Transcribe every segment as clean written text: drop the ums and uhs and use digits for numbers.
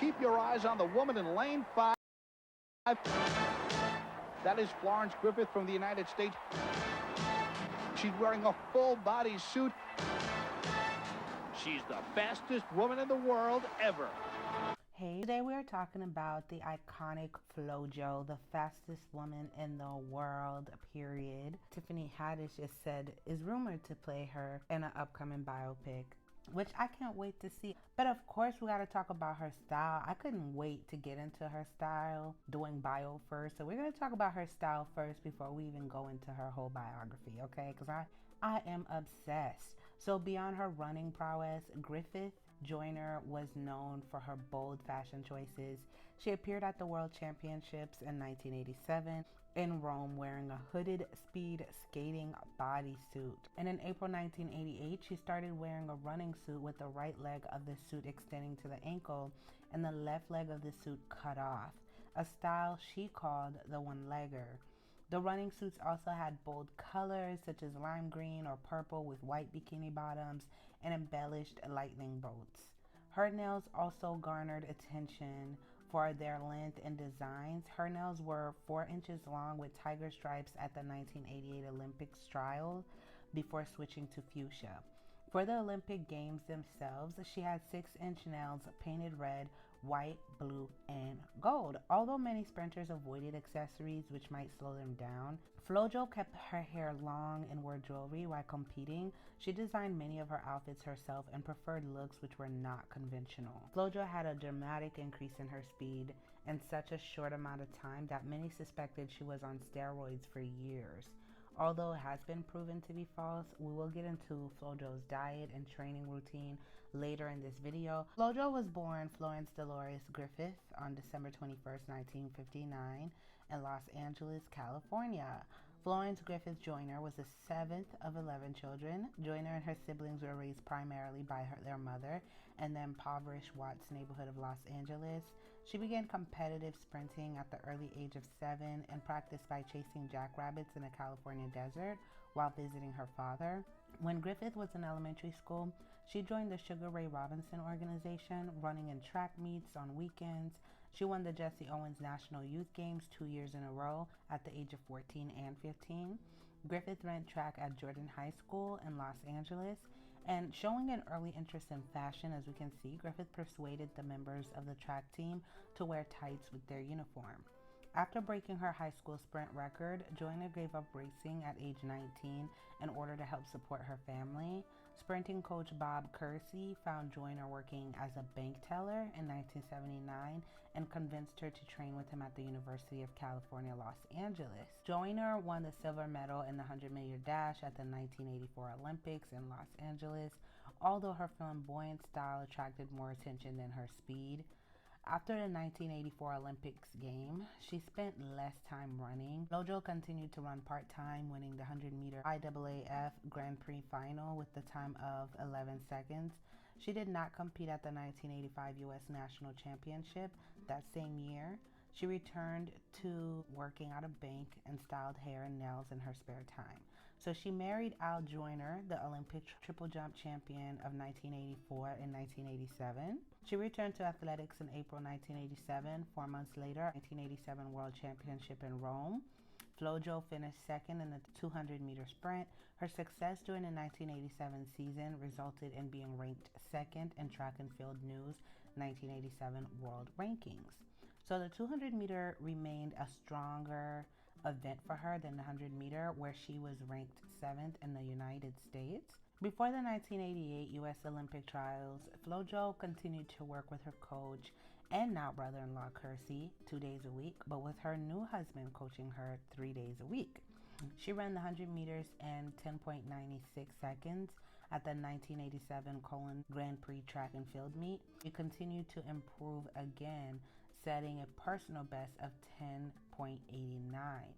keep your eyes on the woman in lane 5. That is Florence Griffith from the United States. She's wearing a full body suit. She's the fastest woman in the world ever. Hey, today we are talking about the iconic Flo-Jo, the fastest woman in the world, period. Tiffany Haddish is rumored to play her in an upcoming biopic, which I can't wait to see. But of course, we got to talk about her style. I couldn't wait to get into her style, doing bio first. So we're going to talk about her style first before we even go into her whole biography, okay? Because I am obsessed. So beyond her running prowess, Griffith-Joyner was known for her bold fashion choices. She appeared at the World Championships in 1987 in Rome wearing a hooded speed skating bodysuit. And in April 1988, she started wearing a running suit with the right leg of the suit extending to the ankle and the left leg of the suit cut off, a style she called the one-legger. The running suits also had bold colors such as lime green or purple with white bikini bottoms and embellished lightning bolts. Her nails also garnered attention for their length and designs. Her nails were 4 inches long with tiger stripes at the 1988 Olympics trial before switching to fuchsia. For the Olympic Games themselves, she had 6-inch nails painted red, white, blue, and gold. Although many sprinters avoided accessories which might slow them down, Flo-Jo kept her hair long and wore jewelry while competing. She designed many of her outfits herself and preferred looks which were not conventional. Flo-Jo had a dramatic increase in her speed in such a short amount of time that many suspected she was on steroids for years. Although it has been proven to be false, we will get into Flo-Jo's diet and training routine later in this video. Flo-Jo was born Florence Dolores Griffith on December 21st, 1959 in Los Angeles, California. Florence Griffith-Joyner was the 7th of 11 children. Joyner and her siblings were raised primarily by their mother in the impoverished Watts neighborhood of Los Angeles. She began competitive sprinting at the early age of 7 and practiced by chasing jackrabbits in the California desert while visiting her father. When Griffith was in elementary school, she joined the Sugar Ray Robinson organization, running in track meets on weekends. She won the Jesse Owens National Youth Games 2 years in a row at the age of 14 and 15. Griffith ran track at Jordan High School in Los Angeles, and showing an early interest in fashion, as we can see, Griffith persuaded the members of the track team to wear tights with their uniform. After breaking her high school sprint record, Joyner gave up racing at age 19 in order to help support her family. Sprinting coach Bob Kersey found Joyner working as a bank teller in 1979 and convinced her to train with him at the University of California, Los Angeles. Joyner won the silver medal in the 100-meter dash at the 1984 Olympics in Los Angeles, although her flamboyant style attracted more attention than her speed. After the 1984 Olympics game, she spent less time running. Flo-Jo continued to run part-time, winning the 100-meter IAAF Grand Prix final with the time of 11 seconds. She did not compete at the 1985 U.S. National Championship that same year. She returned to working at a bank and styled hair and nails in her spare time. So she married Al Joyner, the Olympic triple jump champion of 1984 and 1987. She returned to athletics in April 1987. 4 months later, 1987 World Championship in Rome. Flo-Jo finished second in the 200-meter sprint. Her success during the 1987 season resulted in being ranked second in Track and Field News 1987 World Rankings. So the 200-meter remained a stronger event for her than the 100-meter, where she was ranked 7th in the United States. Before the 1988 U.S. Olympic trials, Flo-Jo continued to work with her coach and now brother-in-law Kersey 2 days a week, but with her new husband coaching her 3 days a week. She ran the 100 meters in 10.96 seconds at the 1987 Cologne Grand Prix track and field meet. She continued to improve again, setting a personal best of 10.89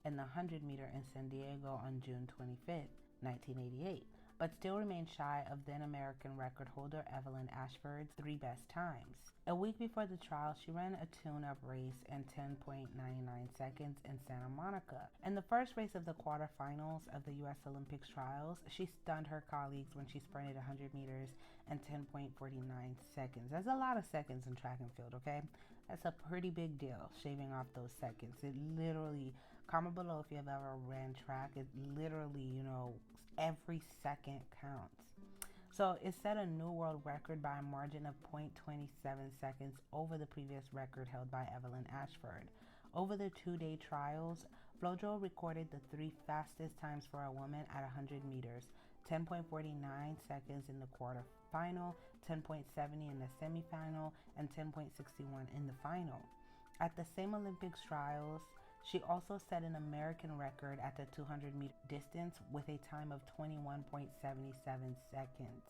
in the 100 meter in San Diego on June 25th, 1988. But still remained shy of then American record holder Evelyn Ashford's 3 best times. A week before the trial, she ran a tune-up race in 10.99 seconds in Santa Monica. In the first race of the quarterfinals of the U.S. Olympics trials, she stunned her colleagues when she sprinted 100 meters and 10.49 seconds. That's a lot of seconds in track and field, okay? That's a pretty big deal, shaving off those seconds. It literally, comment below if you have ever ran track. It literally, every second counts. So it set a new world record by a margin of 0.27 seconds over the previous record held by Evelyn Ashford. Over the 2-day trials, Flo-Jo recorded the 3 fastest times for a woman at 100 meters, 10.49 seconds in the quarterfinal, 10.70 in the semifinal, and 10.61 in the final. At the same Olympics trials, she also set an American record at the 200-meter distance with a time of 21.77 seconds.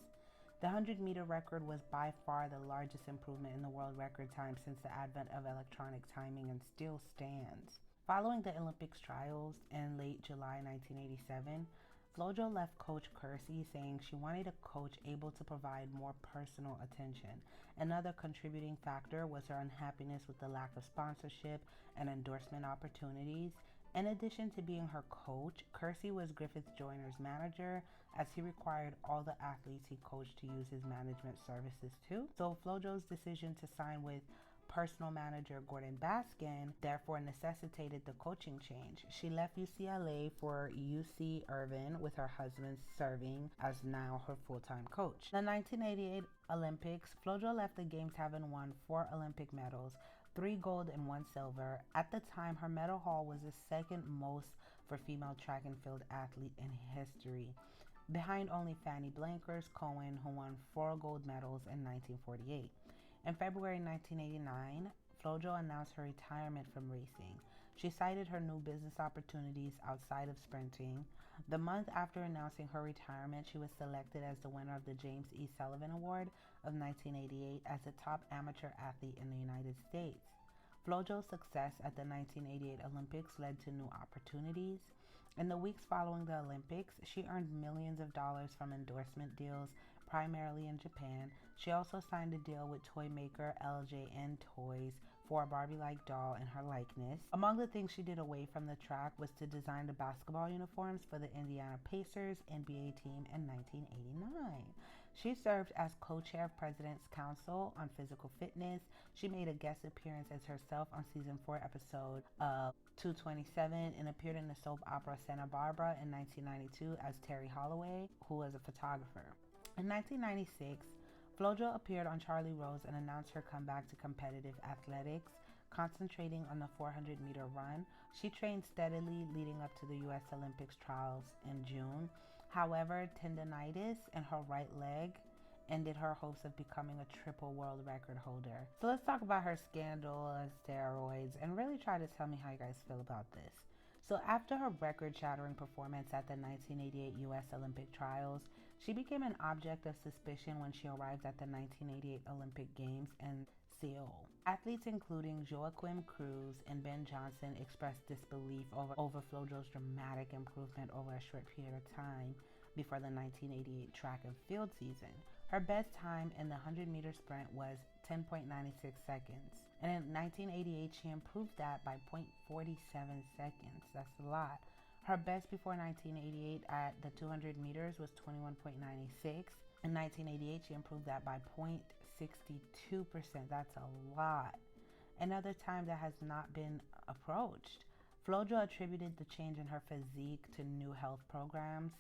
The 100-meter record was by far the largest improvement in the world record time since the advent of electronic timing and still stands. Following the Olympics trials in late July 1987, Flo-Jo left Coach Kersey, saying she wanted a coach able to provide more personal attention. Another contributing factor was her unhappiness with the lack of sponsorship and endorsement opportunities. In addition to being her coach, Kersey was Griffith-Joyner's manager, as he required all the athletes he coached to use his management services too. So Flo-Jo's decision to sign with personal manager Gordon Baskin therefore necessitated the coaching change. She left UCLA for UC Irvine, with her husband serving as now her full-time coach. The 1988 Olympics, Flo-Jo left the games having won 4 Olympic medals, 3 gold and 1 silver. At the time, her medal haul was the second most for female track and field athlete in history, behind only Fanny Blankers-Cohen, who won 4 gold medals in 1948. In February 1989, Flo-Jo announced her retirement from racing. She cited her new business opportunities outside of sprinting. The month after announcing her retirement, she was selected as the winner of the James E. Sullivan Award of 1988 as the top amateur athlete in the United States. Flo-Jo's success at the 1988 Olympics led to new opportunities. In the weeks following the Olympics, she earned millions of dollars from endorsement deals, primarily in Japan. She also signed a deal with toy maker LJN Toys for a Barbie-like doll in her likeness. Among the things she did away from the track was to design the basketball uniforms for the Indiana Pacers NBA team in 1989. She served as co-chair of President's Council on Physical Fitness. She made a guest appearance as herself on season 4 episode of 227 and appeared in the soap opera Santa Barbara in 1992 as Terry Holloway, who was a photographer. In 1996, Flo-Jo appeared on Charlie Rose and announced her comeback to competitive athletics, concentrating on the 400-meter run. She trained steadily leading up to the U.S. Olympics trials in June. However, tendonitis in her right leg ended her hopes of becoming a triple world record holder. So let's talk about her scandal of steroids and really try to tell me how you guys feel about this. So after her record-shattering performance at the 1988 U.S. Olympic trials, she became an object of suspicion when she arrived at the 1988 Olympic Games in Seoul. Athletes including Joaquim Cruz and Ben Johnson expressed disbelief over Flo-Jo's dramatic improvement over a short period of time before the 1988 track and field season. Her best time in the 100-meter sprint was 10.96 seconds. And in 1988, she improved that by 0.47 seconds. That's a lot. Her best before 1988 at the 200 meters was 21.96. In 1988, she improved that by 0.62%. That's a lot. Another time that has not been approached. Flo-Jo attributed the change in her physique to new health programs.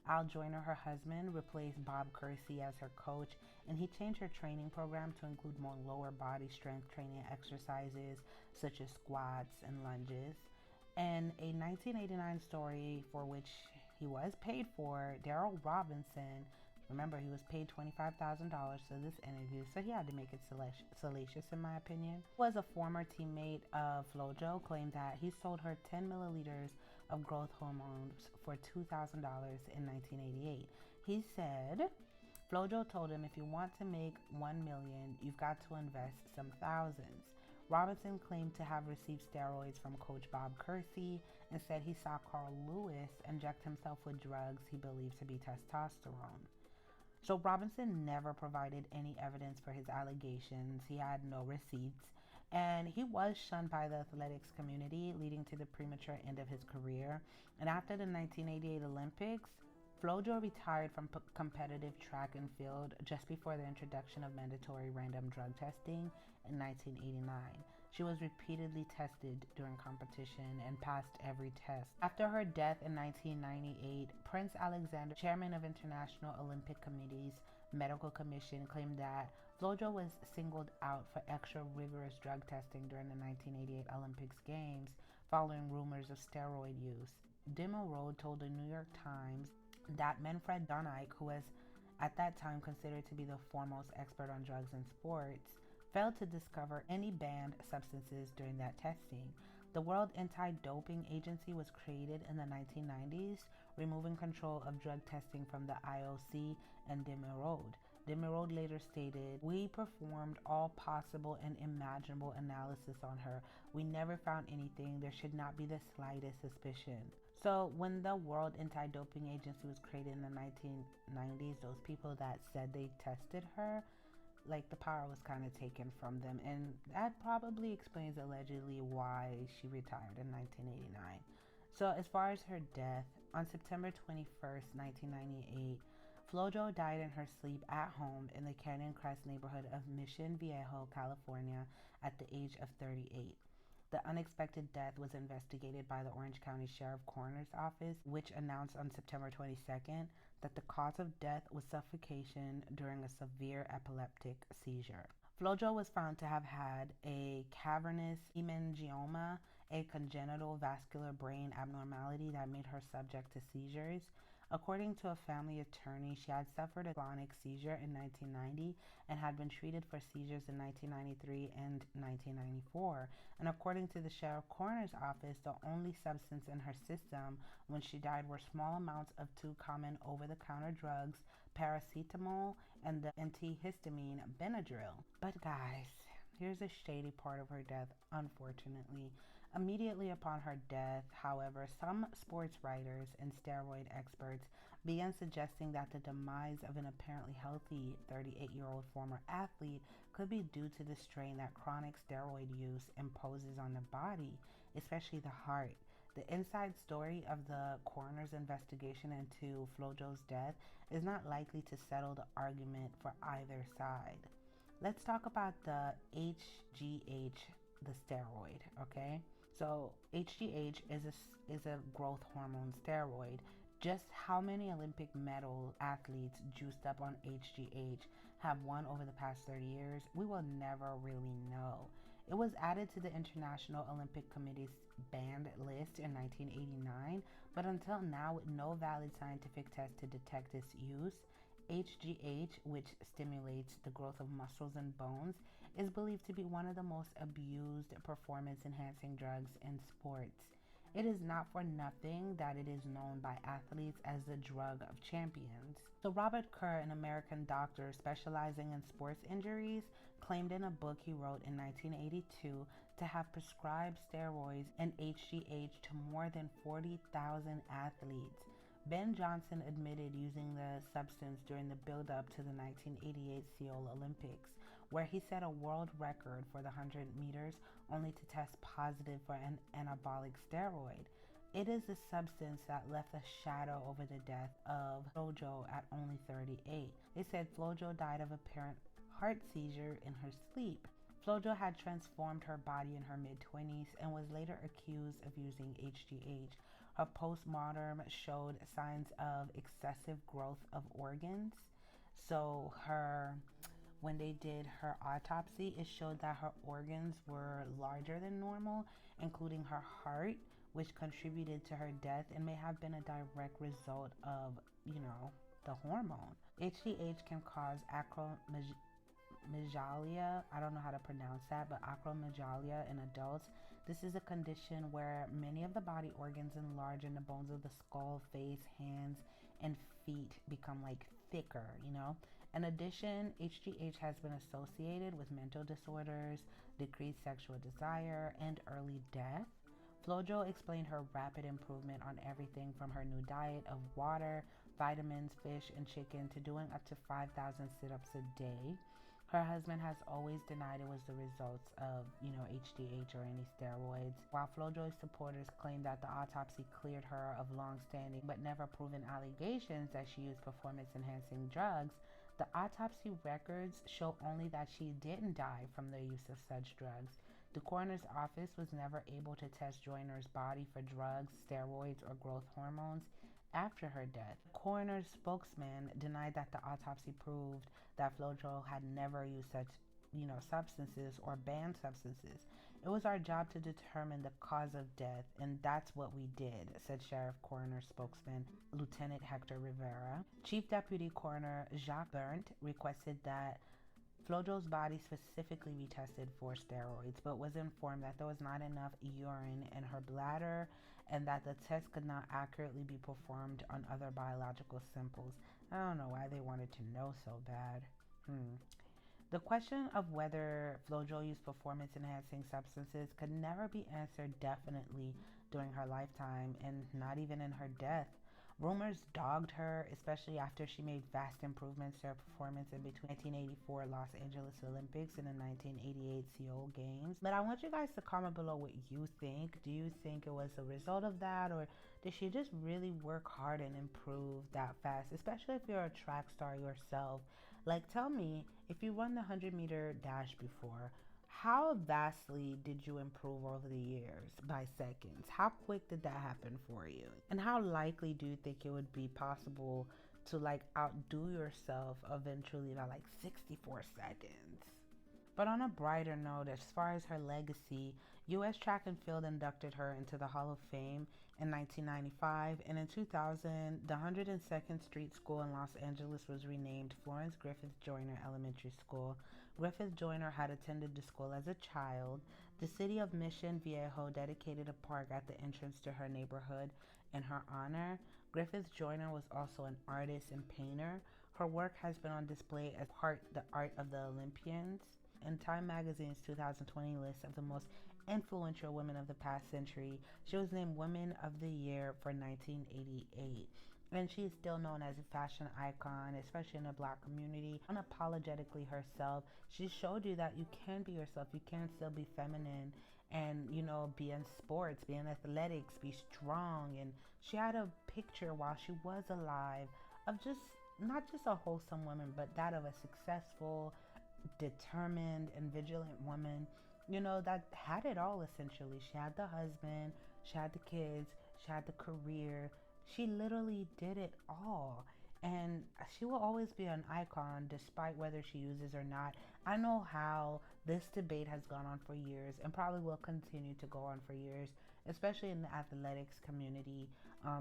Al Joyner, her husband, replaced Bob Kersey as her coach, and he changed her training program to include more lower body strength training exercises such as squats and lunges. And a 1989 story for which he was paid for, Daryl Robinson, remember he was paid $25,000 for this interview, so he had to make it salacious in my opinion, was a former teammate of Flo-Jo, claimed that he sold her 10 milliliters of growth hormones for $2,000 in 1988. He said, Flo-Jo told him, if you want to make $1 million, you've got to invest some thousands. Robinson claimed to have received steroids from coach Bob Kersey and said he saw Carl Lewis inject himself with drugs he believed to be testosterone. So Robinson never provided any evidence for his allegations. He had no receipts, and he was shunned by the athletics community, leading to the premature end of his career. And after the 1988 Olympics, Flo-Jo retired from competitive track and field just before the introduction of mandatory random drug testing in 1989. She was repeatedly tested during competition and passed every test. After her death in 1998, Prince Alexander, chairman of International Olympic Committee's Medical Commission, claimed that Flo-Jo was singled out for extra rigorous drug testing during the 1988 Olympics Games following rumors of steroid use. Demerode told the New York Times that Manfred Donike, who was at that time considered to be the foremost expert on drugs in sports, failed to discover any banned substances during that testing. The World Anti-Doping Agency was created in the 1990s, removing control of drug testing from the IOC and Demerode. Demerode later stated, "We performed all possible and imaginable analysis on her. We never found anything. There should not be the slightest suspicion." So when the World Anti-Doping Agency was created in the 1990s, those people that said they tested her, like, the power was kind of taken from them, and that probably explains allegedly why she retired in 1989. So as far as her death, on September 21st, 1998, Flo-Jo died in her sleep at home in the Canyon Crest neighborhood of Mission Viejo, California, at the age of 38. The unexpected death was investigated by the Orange County Sheriff Coroner's Office, which announced on September 22nd that the cause of death was suffocation during a severe epileptic seizure. Flo-Jo was found to have had a cavernous hemangioma, a congenital vascular brain abnormality that made her subject to seizures. According to a family attorney, she had suffered a clonic seizure in 1990 and had been treated for seizures in 1993 and 1994. And according to the Sheriff Coroner's Office, the only substance in her system when she died were small amounts of two common over-the-counter drugs, paracetamol and the antihistamine Benadryl. But guys, here's a shady part of her death, unfortunately. Immediately upon her death, however, some sports writers and steroid experts began suggesting that the demise of an apparently healthy 38-year-old former athlete could be due to the strain that chronic steroid use imposes on the body, especially the heart. The inside story of the coroner's investigation into Flo-Jo's death is not likely to settle the argument for either side. Let's talk about the HGH, the steroid, okay? So HGH is a growth hormone steroid. Just how many Olympic medal athletes juiced up on HGH have won over the past 30 years? We will never really know. It was added to the International Olympic Committee's banned list in 1989, but until now, with no valid scientific test to detect its use, HGH, which stimulates the growth of muscles and bones, is believed to be one of the most abused performance-enhancing drugs in sports. It is not for nothing that it is known by athletes as the drug of champions. So Robert Kerr, an American doctor specializing in sports injuries, claimed in a book he wrote in 1982 to have prescribed steroids and HGH to more than 40,000 athletes. Ben Johnson admitted using the substance during the build-up to the 1988 Seoul Olympics, where he set a world record for the 100 meters only to test positive for an anabolic steroid. It is the substance that left a shadow over the death of Flo-Jo at only 38. They said Flo-Jo died of apparent heart seizure in her sleep. Flo-Jo had transformed her body in her mid-20s and was later accused of using HGH. Her postmortem showed signs of excessive growth of organs. So when they did her autopsy, it showed that her organs were larger than normal, including her heart, which contributed to her death and may have been a direct result of, the hormone. HGH can cause acromegalia. I don't know how to pronounce that, but acromegalia in adults. This is a condition where many of the body organs enlarge and the bones of the skull, face, hands, and feet become thicker, In addition, HGH has been associated with mental disorders, decreased sexual desire, and early death. Flo-Jo explained her rapid improvement on everything from her new diet of water, vitamins, fish, and chicken to doing up to 5,000 sit-ups a day. Her husband has always denied it was the results of, HGH or any steroids, while Flo-Jo's supporters claim that the autopsy cleared her of long-standing but never proven allegations that she used performance-enhancing drugs. The autopsy records show only that she didn't die from the use of such drugs. The coroner's office was never able to test Joyner's body for drugs, steroids, or growth hormones after her death. The coroner's spokesman denied that the autopsy proved that Flo-Jo had never used such, substances or banned substances. It was our job to determine the cause of death, and that's what we did, said Sheriff Coroner spokesman Lieutenant Hector Rivera. Chief Deputy Coroner Jacques Berndt requested that Flo-Jo's body specifically be tested for steroids, but was informed that there was not enough urine in her bladder and that the test could not accurately be performed on other biological samples. I don't know why they wanted to know so bad. The question of whether Flo-Jo used performance-enhancing substances could never be answered definitely during her lifetime, and not even in her death. Rumors dogged her, especially after she made vast improvements to her performance in between 1984 Los Angeles Olympics and the 1988 Seoul Games. But I want you guys to comment below what you think. Do you think it was a result of that, or did she just really work hard and improve that fast, especially if you're a track star yourself? Like, tell me, if you run the 100-meter dash before, how vastly did you improve over the years by seconds? How quick did that happen for you? And how likely do you think it would be possible to outdo yourself eventually by 64 seconds? But on a brighter note, as far as her legacy, U.S. Track and Field inducted her into the Hall of Fame in 1995, and in 2000, the 102nd Street School in Los Angeles was renamed Florence Griffith-Joyner Elementary School. Griffith-Joyner had attended the school as a child. The city of Mission Viejo dedicated a park at the entrance to her neighborhood in her honor. Griffith-Joyner was also an artist and painter. Her work has been on display as the art of the Olympians. In Time Magazine's 2020 list of the most influential women of the past century, she was named Women of the Year for 1988. And she is still known as a fashion icon, especially in the Black community. Unapologetically herself, she showed you that you can be yourself. You can still be feminine and, be in sports, be in athletics, be strong. And she had a picture while she was alive of not just a wholesome woman, but that of a successful, determined, and vigilant woman, that had it all essentially. She had the husband, she had the kids, she had the career. She literally did it all. And she will always be an icon despite whether she uses or not. I know how this debate has gone on for years and probably will continue to go on for years, especially in the athletics community,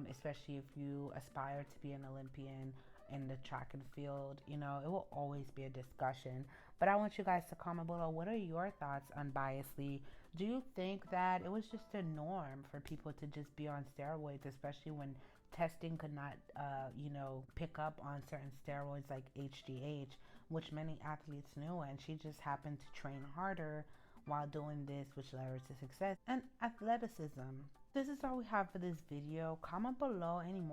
especially if you aspire to be an Olympian in the track and field. It will always be a discussion. But I want you guys to comment below, what are your thoughts unbiasedly? Do you think that it was just a norm for people to just be on steroids, especially when testing could not, pick up on certain steroids like HGH, which many athletes knew, and she just happened to train harder while doing this, which led her to success and athleticism? This is all we have for this video. Comment below any more